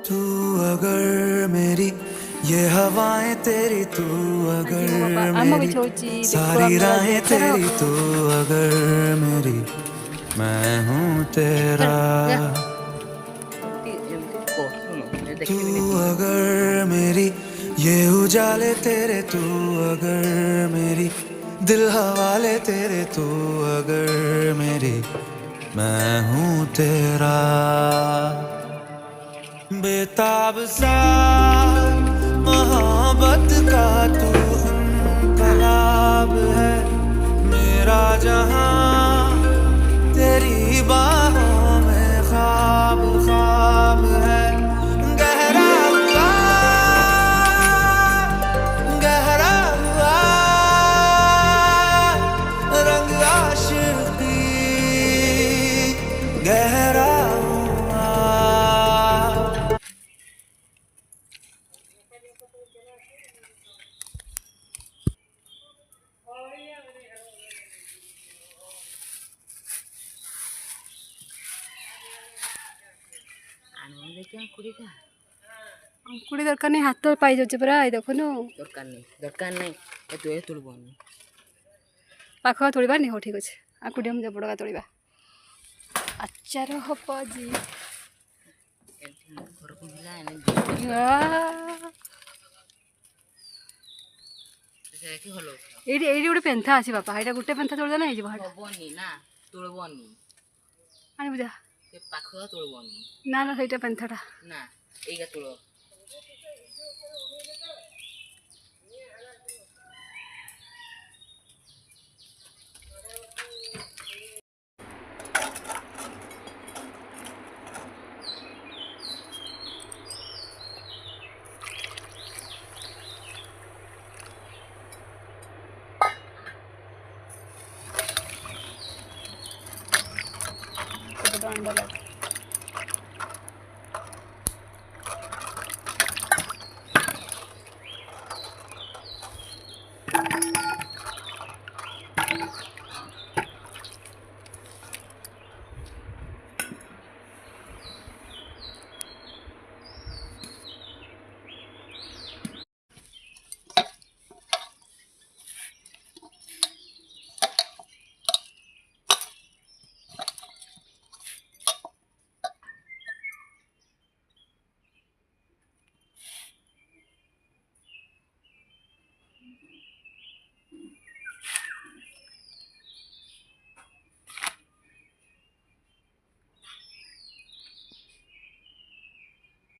तू अगर मेरी ये हवाएं तेरी, तू अगर मेरी सारी राहें तेरी, तू अगर मेरी मैं हूँ तेरा। तू अगर मेरी ये उजाले तेरे, तू अगर मेरी दिल हवाले तेरे, तू अगर मेरी मैं हूँ तेरा। बेताब सा मोहब्बत का तू इनकलाब है, मेरा जहां तेरी बाहों में ख्वाब ख्वाब है। गहरा हुआ, गहरा हुआ रंग आशिकी, गहरा हुआ। अंकुड़ी दरकार नहीं, हाथ तो पाई जाଉଛି ପରା ଏଇ ଦେଖୁନୁ। ଦରକାର ନାହିଁ ତୁ ଏ ତୋଳିବନି। ପାଖ ତୋଳିବାନି, ହଉ ଠିକ୍ ଅଛି। ଆଙ୍କୁଡ଼ି ଆମେ ବଡ଼କା ତୋଳିବା, ଆଚାର ହବ ଆଜି। ଘରକୁ ଭିଲା ଦେଖି ଭଲ ଏଇଠି ଏଇଠି ଗୋଟେ ପେନ୍ଥା ଅଛି ବାପା, ଏଇଟା ଗୋଟେ ପେନ୍ଥା ତୋଳିଦେଲେ ହେଇଯିବ। ହବନି ନା, ତୋଳିବନି। ଆଣିବୁ ଯା। ସେ ପାଖ ତୋଳିବନି। ନା ନା ସେଇଟା ପେନ୍ଥାଟା ନା, ଏଇଟା ତୋଳ। अंडा लगा।